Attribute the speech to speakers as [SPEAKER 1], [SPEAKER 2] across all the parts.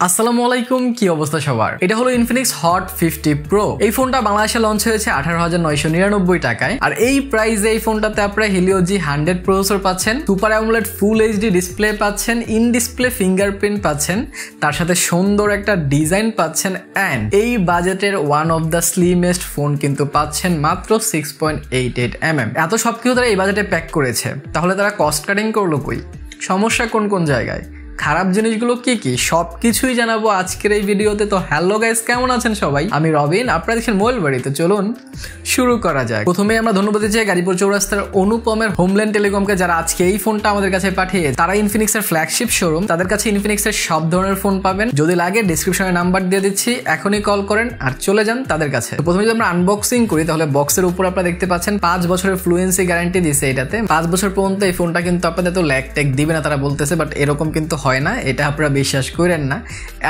[SPEAKER 1] আসসালামু আলাইকুম, কি অবস্থা সবার? এটা হলো Infinix Hot 50 Pro। এই ফোনটা বাংলাদেশে লঞ্চ হয়েছে 18,999 টাকায়। আর এই প্রাইসে এই ফোনটাতে আপনারা Helio G100 প্রসেসর পাচ্ছেন, super AMOLED full HD display পাচ্ছেন, ইন ডিসপ্লে ফিঙ্গারপ্রিন্ট পাচ্ছেন, তার সাথে সুন্দর একটা ডিজাইন পাচ্ছেন এন্ড এই বাজেটের one of the slimmest phone কিন্তু পাচ্ছেন মাত্র 6.88mm। এত সবকিছু তারা এই বাজেটে প্যাক করেছে, তাহলে তারা কস্ট কাটিং করলো কই? সমস্যা কোন কোন জায়গায়, খারাপ জিনিসগুলো কি কি, সবকিছুই জানাবো আজকের এই ভিডিওতে। তো হ্যালো গাইস, কেমন আছেন সবাই? আমি রবিন, আপনারা দেখছেন মোবাইল বাড়ি। তো চলুন শুরু করা যাক। প্রথমে আমরা ধন্যবাদ দিচ্ছি গাজীপুর চৌরাস্তার অনুপমের হোমল্যান্ড টেলিকমকে, যারা আজকে এই ফোনটা আমাদের কাছে পাঠিয়ে। তারা ইনফিনিক্সের ফ্ল্যাগশিপ শোরুম, তাদের কাছে ইনফিনিক্সের সব ধরনের ফোন পাবেন। যদি লাগে ডিসক্রিপশনে নাম্বার দিয়ে দিচ্ছি, এখনই কল করেন আর চলে যান তাদের কাছে। তো প্রথমে যদি আমরা আনবক্সিং করি, তাহলে বক্সের উপর আপনারা দেখতে পাচ্ছেন 5 বছরের ফ্লুয়েন্সি গ্যারান্টি দিচ্ছে এটাতে। 5 বছর পর্যন্ত এই ফোনটা কিন্তু আপনাদের তো ল্যাগ ট্যাগ দিবে না তারা বলতেছে, বাট এরকম কিন্তু হয় না, এটা আপনারা বিশ্বাস করেন না।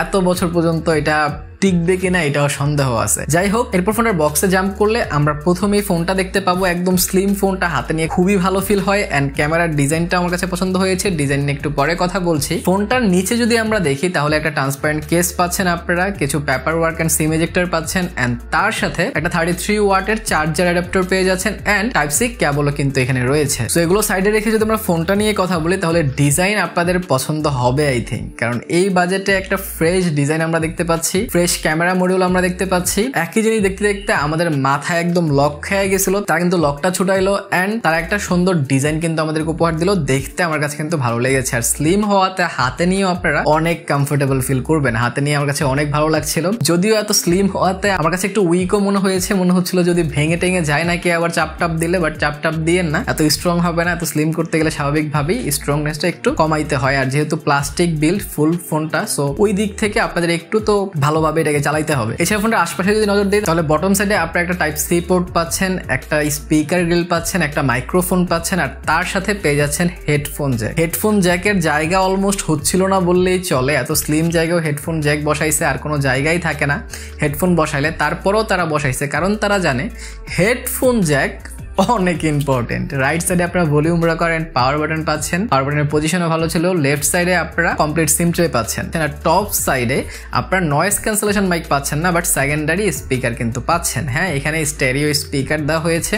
[SPEAKER 1] এত বছর পর্যন্ত এটা টিকবে কিনা এটাও সন্দেহ আছে। যাই হোক, এরপর ফোনের বক্সে জাম্প করলে আমরা প্রথমেই ফোনটা দেখতে পাবো। একদম স্লিম ফোনটা হাতে নিয়ে খুবই ভালো ফিল হয় এন্ড ক্যামেরার ডিজাইনটা আমার কাছে পছন্দ হয়েছে। ডিজাইন নিয়ে একটু পরে কথা বলছি। ফোনটার নিচে যদি আমরা দেখি, তাহলে একটা ট্রান্সপারেন্ট কেস পাচ্ছেন আপনারা, কিছু paper work and sim ejector পাচ্ছেন এন্ড তার সাথে একটা 33 ওয়াটের চার্জার অ্যাডাপ্টার পেয়ে যাচ্ছেন এন্ড টাইপ সি কেবলও কিন্তু এখানে রয়েছে। তো এগুলো সাইডে রেখে যদি আমরা ফোনটা নিয়ে কথা বলি, তাহলে ডিজাইন আপনাদের পছন্দ হবে আই থিঙ্ক, কারণ এই বাজেটে একটা ফ্রেশ ডিজাইন আমরা দেখতে পাচ্ছি, ফ্রেশ ক্যামেরা মডিউল আমরা দেখতে পাচ্ছি। একই জিনিস দেখতে দেখতে আমাদের মাথায় একদম লক খেয়ে গেছিল, তারা কিন্তু লকটা ছুটাইলো এন্ড তারা একটা সুন্দর ডিজাইন কিন্তু আমাদেরকে উপহার দিল। দেখতে আমার কাছে কিন্তু ভালো লেগেছে। আর স্লিম হওয়াতে হাতে নিয়েও আপনারা অনেক কমফোর্টেবল ফিল করবেন। হাতে নিয়ে আমার কাছে অনেক ভালো লাগছিল, যদিও এত স্লিম হওয়াতে আমার কাছে একটু উইকও মনে হয়েছে। মনে হচ্ছিল যদি ভেঙে টেঙে যায় নাকি আবার চাপটাপ দিলে, বাট চাপটাপ দিয়ে না, এত স্ট্রং হবে না। এত স্লিম করতে গেলে স্বাভাবিকভাবেই স্ট্রংনেসটা একটু কমাইতে হয়। আর যেহেতু প্লাস্টিক বিল্ড ফুল ফোনটা, সো ওই দিক থেকে আপনাদের একটু তো ভালোভাবে এটাকে চালাইতে হবে। এছাড়া ফোনটার আশপাশে যদি নজর দিই, তাহলে বটম সাইডে আপনারা একটা টাইপ সি পোর্ট পাচ্ছেন, একটা স্পিকার গ্রিল পাচ্ছেন, একটা মাইক্রোফোন পাচ্ছেন আর তার সাথে পেয়ে যাচ্ছেন হেডফোন জ্যাক। হেডফোন জ্যাকের জায়গা অলমোস্ট হচ্ছিল না বললেই চলে, এত স্লিম জায়গাও হেডফোন জ্যাক বসাইছে। আর কোনো জায়গায় থাকে না হেডফোন বসাইলে, তারপরেও তারা বসাইছে, কারণ তারা জানে হেডফোন জ্যাক অনেক ইম্পর্টেন্ট। রাইট সাইডে আপনারা volume rocker and power button পাচ্ছেন, পাওয়ার বাটনের পজিশনও ভালো ছিল। লেফট সাইডে আপনারা কমপ্লিট সিম ট্রে পাচ্ছেন। আর টপ সাইডে আপনারা নয়েজ ক্যান্সেলেশন মাইক পাচ্ছেন না, বাট সেকেন্ডারি স্পিকার কিন্তু পাচ্ছেন। হ্যাঁ, এখানে স্টেরিও স্পিকার দেওয়া হয়েছে।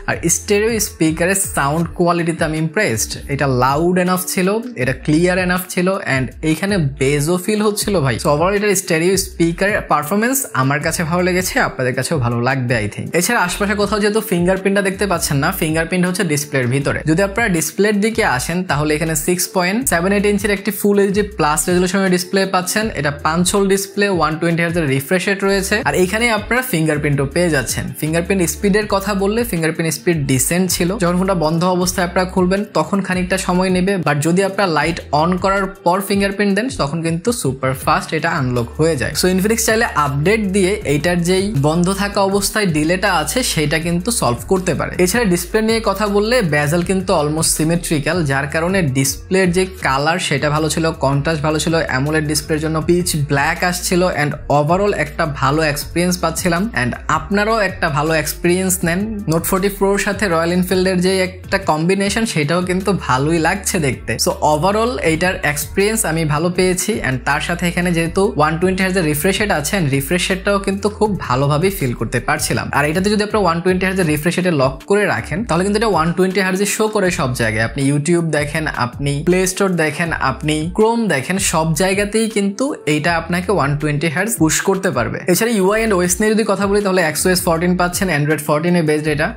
[SPEAKER 1] আর স্টেরিও স্পিকারের সাউন্ড কোয়ালিটিতে আমি ইমপ্রেসড। এটা লাউড এনাফ ছিল, এটা ক্লিয়ার এনাফ ছিল এন্ড এইখানে বেজও ফিল হচ্ছিল ভাই। সো ওভারঅল এটার স্টেরিও স্পিকারের পারফরমেন্স আমার কাছে ভালো লেগেছে, আপনাদের কাছেও ভালো লাগবে আই থিঙ্ক। এছাড়া আশপাশে কোথাও যেহেতু ফিঙ্গারপ্রিন্টটা দেখতে পাচ্ছেন না, ফিঙ্গারপ্রিন্ট হচ্ছে ডিসপ্লের ভিতরে। যদি আপনারা ডিসপ্লের দিকে আসেন, তাহলে এখানে 6.78 ইঞ্চির একটি ফুল এইচডি প্লাস রেজলিউশনের ডিসপ্লে পাচ্ছেন। এটা 5 হোল ডিসপ্লে, 120 হার্জ এর রিফ্রেশ রেট রয়েছে। আর এখানে আপনারা ফিঙ্গারপ্রিন্টও পেয়ে যাচ্ছেন। ফিঙ্গারপ্রিন্ট স্পিডের কথা বললে, ফিঙ্গারপ্রিন্ট স্পিড ডিসেন্ট ছিল। যখন ফোনটা বন্ধ অবস্থায় আপনারা খুলবেন তখন খানিকটা সময় নেবে, বাট যদি আপনারা লাইট অন করার পর ফিঙ্গারপ্রিন্ট দেন, তখন কিন্তু সুপার ফাস্ট এটা আনলক হয়ে যায়। সো ইনফিনিক্স চাইলে আপডেট দিয়ে এইটার যেই বন্ধ থাকা অবস্থায় ডিলেটা আছে সেটা কিন্তু সলভ করতে পারে। এছাড়া ডিসপ্লে নিয়ে কথা বললে, বেজেল কিন্তু অলমোস্ট সিমেট্রিক্যাল, যার কারণে ডিসপ্লের যে কালার সেটা ভালো ছিল, কন্ট্রাস্ট ভালো ছিল। অ্যামোলেড ডিসপ্লের জন্য পিচ ব্ল্যাক আসছিল এন্ড ওভারঅল একটা ভালো এক্সপিরিয়েন্স পাচ্ছিলাম। এন্ড আপনারাও একটা ভালো এক্সপিরিয়েন্স নেন। নোট 40 প্রোর সাথে রয়্যাল এনফিল্ডের যে একটা কম্বিনেশন, সেটাও কিন্তু ভালোই লাগছে দেখতে। সো ওভারঅল এইটার এক্সপিরিয়েন্স আমি ভালো পেয়েছি এন্ড তার সাথে এখানে যেহেতু 120 হার্জ এর রিফ্রেশ রেট আছে, রিফ্রেশ রেটটাও কিন্তু খুব ভালোভাবে ফিল করতে পারছিলাম। আর এটাতে যদি আপনারা 120 হার্জ এর রিফ্রেশ রেটে লক করে রাখেন, তাহলে কিন্তু এটা 120 হার্জে শো করে সব জায়গায়। আপনি ইউটিউব দেখেন, আপনি প্লে স্টোর দেখেন, আপনি ক্রোম দেখেন, সব জায়গাতেই কিন্তু এইটা আপনাকে 120 হার্জ পুশ করতে পারবে। এছাড়া ইউআই এন্ড ওএস নিয়ে যদি কথা বলি, তাহলে XOS 14 পাচ্ছেন, অ্যান্ড্রয়েড 14 এ বেসড এটা।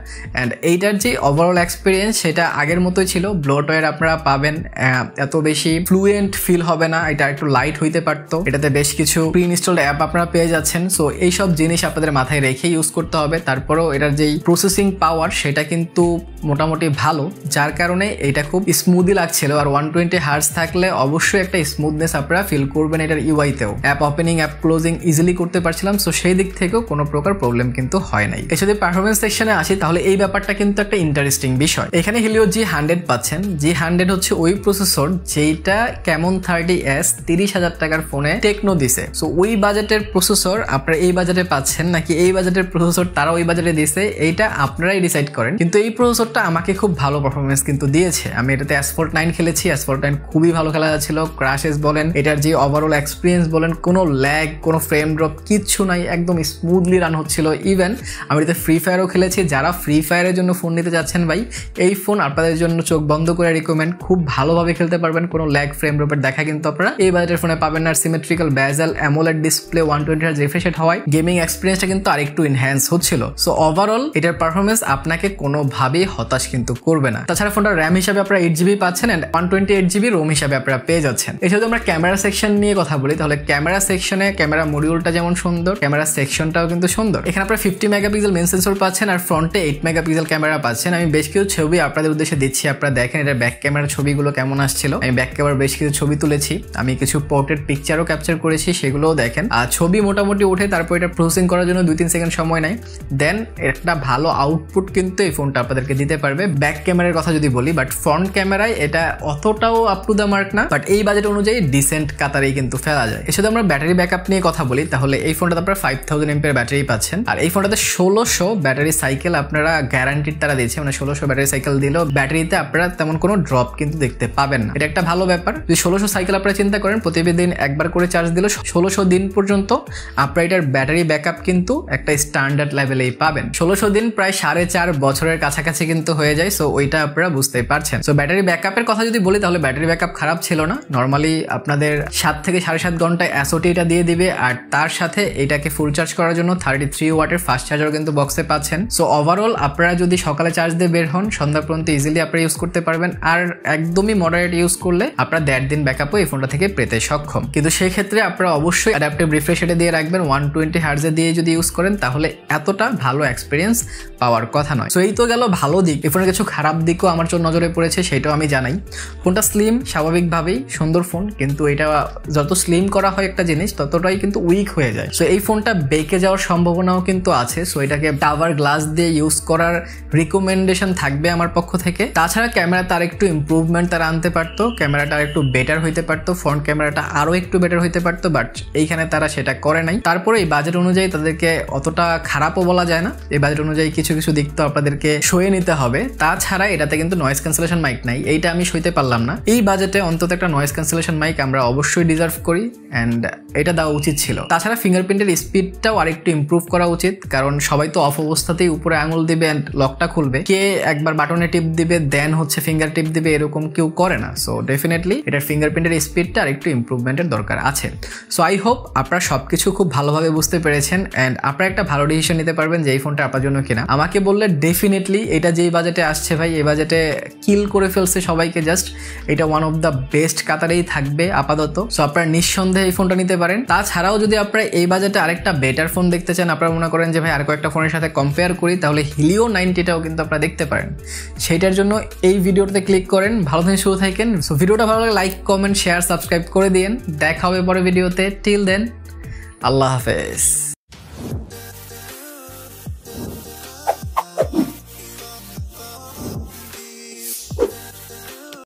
[SPEAKER 1] এন্ড এইটার যে ওভারঅল এক্সপিরিয়েন্স সেটা আগের মতোই ছিল। ব্লোটওয়্যার আপনারা পাবেন, এত বেশি ফ্লুয়েন্ট ফিল হবে না, এটা একটু লাইট হইতে পারতো। এটাতে বেশ কিছু প্রি ইনস্টলড অ্যাপ আপনারা পেয়ে যাচ্ছেন। সো এইসব জিনিস আপনাদের মাথায় রেখে ইউজ করতে হবে। তারপরেও এটার যেই প্রসেসিং পাওয়ার সেটা কিন্তু মোটামুটি ভালো, যার কারণে এটা খুব স্মুথই লাগছিল। আর 120 হার্জ থাকলে অবশ্যই একটা স্মুথনেস আপনারা ফিল করবেন এটার ইউআইতেও। App opening, app closing easily করতে পারছিলাম। সো সেই দিক থেকেও কোনো প্রকার প্রবলেম কিন্তু হয় নাই। এর সাথে পারফরমেন্স সেকশনে আসি, তাহলে এই ব্যাপারটা কিন্তু একটা ইন্টারেস্টিং বিষয়। এখানে Helio G100 পাচ্ছেন। G100 হচ্ছে ওই প্রসেসর যেটা কেমন 30S 30,000 টাকার ফোনে টেকনো দিছে। সো ওই বাজেটের প্রসেসর আপনারা এই বাজেটে পাচ্ছেন নাকি এই বাজেটের প্রসেসর তারা ওই বাজেটে দিছে, এইটা আপনারাই ডিসাইড ডিসাইড করেন, কিন্তু এই প্রসেসরটা আমাকে খুব ভালো পারফরমেন্স কিন্তু দিয়েছে। আমি এটাতে Asphalt 9 খেলেছি, Asphalt 9 খুবই ভালো খেলা যাচ্ছিল। ক্র্যাশেস বলেন, এটার যে ওভারঅল এক্সপিরিয়েন্স বলেন, কোনো ল্যাগ, কোনো ফ্রেম ড্রপ কিচ্ছু নাই, একদম স্মুথলি রান হচ্ছিল। ইভেন আমি এটাতে ফ্রি ফায়ারও খেলেছি। যারা ফ্রি ফায়ারের জন্য ফোন নিতে যাচ্ছেন ভাই, এই ফোন আপনাদের জন্য চোখ বন্ধ করে রিকমেন্ড, খুব ভালোভাবে খেলতে পারবেন, কোনো ল্যাগ ফ্রেম ড্রপের দেখা কিন্তু আপনারা এই বাজেটের ফোনে পাবেন না। Symmetrical bezel, AMOLED display, 120 hertz refresh rate হওয়ায় গেমিং এক্সপিরিয়েন্সটা কিন্তু আরেকটু এনহ্যান্স হচ্ছিল। সো ওভারঅল এটার পারফরমেন্স আপনাকে কোনোভাবেই হতাশ কিন্তু করবে না। তাছাড়া ফোনটা র্যাম হিসাবে আপনারা 8GB পাচ্ছেন এন্ড 128GB রোম হিসাবে আপনারা পেয়ে যাচ্ছেন। এছাড়া আমরা ক্যামেরা সেকশন নিয়ে কথা বলি, তাহলে ক্যামেরা সেকশনে ক্যামেরা মডিউলটা যেমন সুন্দর, ক্যামেরা সেকশনটাও কিন্তু সুন্দর। এখানে আপনারা 50 মেগাপিক্সেল মেইন সেন্সর পাচ্ছেন আর ফ্রন্টে 8 মেগাপিক্সেল ক্যামেরা পাচ্ছেন। আমি বেশ কিছু ছবি আপনাদের উদ্দেশ্যে দিচ্ছি, আপনারা দেখেন এটা ব্যাক ক্যামেরার ছবিগুলো কেমন আসছিল। আমি ব্যাক ক্যামেরার বেশ কিছু ছবি তুলেছি, আমি কিছু পোর্ট্রেট পিকচারও ক্যাপচার করেছি, সেগুলোও দেখেন। আর ছবি মোটামুটি ওঠে, তারপর এটা প্রসেসিং করার জন্য 2-3 সেকেন্ড সময় নেয়, দেন একটা ভালো আউটপুট কিন্তু এই ফোনটা আপনাদেরকে দিতে পারবে। ব্যাক ক্যামেরার কথা যদি বলি, বাট ফ্রন্ট ক্যামেরায় এটা অতটাও আপ টু দ্য মার্ক না, বাট এই বাজেট অনুযায়ী ডিসেন্ট কাতারেই কিন্তু ফেলা যায়। এছাড়া আমরা ব্যাটারি ব্যাকআপ নিয়ে কথা বলি, তাহলে এই ফোনটাতে আপনারা 5000 mAh ব্যাটারি পাচ্ছেন আর এই ফোনটাতে 1600 ব্যাটারি সাইকেল আপনারা গ্যারান্টিড তারা দিচ্ছে, মানে 1600 ব্যাটারি সাইকেল দিলেও ব্যাটারিতে আপনারা তেমন কোনো ড্রপ কিন্তু দেখতে পাবেন না। এটা একটা ভালো ব্যাপার। যদি 1600 সাইকেল আপনারা চিন্তা করেন, প্রতিদিন একবার করে চার্জ দিলে 1600 দিন পর্যন্ত আপনারা এটার ব্যাটারি ব্যাকআপ কিন্তু একটা স্ট্যান্ডার্ড লেভেলেই পাবেন। 1600 দিন প্রায় 4.5 বছরের কাছাকাছি কিন্তু হয়ে যায়। সো ওইটা আপনারা বুঝতেই পারছেন। সো ব্যাটারি ব্যাকআপের কথা যদি বলি, তাহলে ব্যাটারি ব্যাকআপ খারাপ ছিল না। নর্মালি আপনাদের 7 থেকে 7.5 ঘন্টায় SOT এটা দিয়ে দিবে আর তার সাথে এটাকে ফুল চার্জ করার জন্য 33 ওয়াটের ফাস্ট চার্জার কিন্তু বক্সে পাচ্ছেন। সো ওভারঅল আপনারা যদি সকালে চার্জ দিয়ে বের হন, সন্ধ্যা পর্যন্ত ইজিলি আপনারা ইউজ করতে পারবেন। আর একদমই মডারেট ইউজ করলে আপনারা 1.5 দিন ব্যাকআপও এই ফোনটা থেকে পেতে সক্ষম। কিন্তু সেই ক্ষেত্রে আপনারা অবশ্যই অ্যাডাপটিভ রিফ্রেশ রেটে দিয়ে রাখবেন। 120 হার্জে দিয়ে যদি ইউজ করেন তাহলে এতটা ভালো এক্সপিরিয়েন্স পাওয়ার কথা নয়। সো এই তো গেল ভালো দিক। এই ফোনের কিছু খারাপ দিকও আমার নজরে পড়েছে, সেটাও আমি জানাই। ফোনটা স্লিম, স্বাভাবিকভাবেই সুন্দর ফোন, কিন্তু এটা যত স্লিম করা হয় একটা জিনিস ততটাই কিন্তু উইক হয়ে যায়। সো এই ফোনটা বেঁকে যাওয়ার সম্ভাবনাও কিন্তু আছে। সো এটাকে টাওয়ার গ্লাস দিয়ে ইউজ করার রিকমেন্ডেশন থাকবে আমার পক্ষ থেকে। তাছাড়া ক্যামেরা তার একটু ইম্প্রুভমেন্ট তারা আনতে পারতো, ক্যামেরাটা একটু বেটার হইতে পারতো, ফ্রন্ট ক্যামেরাটা আরো একটু বেটার হইতে পারতো, বাট এইখানে তারা সেটা করে নাই। তারপরে এই বাজেট অনুযায়ী তাদেরকে অতটা খারাপও বলা যায় না। এই বাজেট অনুযায়ী কিছু কিছু দিক তো আপনাদেরকে সয়ে নিতে হবে। তাছাড়া এটাতে কিন্তু নয়েজ ক্যান্সেলেশন মাইক নাই, এইটা আমি সইতে পারলাম না। এই বাজেটে অন্তত একটা নয়েজ ক্যান্সেলেশন মাইক আমরা অবশ্যই ডিজার্ভ করি এন্ড এটা দেওয়া উচিত ছিল। তাছাড়া ফিঙ্গারপ্রিন্টের স্পিডটাও আরেকটু ইমপ্রুভ করা উচিত, কারণ সবাই তো অফ অবস্থাতেই উপরে আঙুল দিবে এন্ড লকটা খুলবে, কে একবার বাটনে টিপ দিবে দেন হচ্ছে ফিঙ্গার টিপ দিবে, এরকম কেউ করে না। সো ডেফিনেটলি এটার ফিঙ্গারপ্রিন্টের স্পিডটা আরেকটু ইমপ্রুভমেন্টের দরকার আছে। সো আই হোপ আপনারা সবকিছু খুব ভালোভাবে বুঝতে পেরেছেন এন্ড আপনারা একটা ভালো ডিসিশন নিতে পারবেন যে এই ফোনটা আপনার জন্য কিনা। আমাকে বললে ডেফিনেটলি এটা যেই বাজেটে আসছে ভাই, এই বাজেটে কিল করে ফেলছে সবাইকে। জাস্ট এটা ওয়ান অফ দ্য বেস্ট কাতারেই থাকবে আপাতত। সো আপনারা নিঃসন্দেহে এই ফোনটা নিতে পারেন। তাছাড়াও যদি আপনারা এই বাজেটে আরেকটা বেটার ফোন দেখতে চান, আপনারা মনে করেন যে ভাই আর কয়েকটা ফোনের সাথে কম্পেয়ার করি, তাহলে Helio 90টাও কিন্তু আপনারা দেখতে পারেন। সেইটার জন্য এই ভিডিওতে ক্লিক করেন। ভালো থেকে শুরু থাকেন। সো ভিডিওটা ভালো লাগলে লাইক, কমেন্ট, শেয়ার, সাবস্ক্রাইব করে দিন। দেখা হবে পরে ভিডিওতে। টিল দেন, আল্লাহ হাফেজ।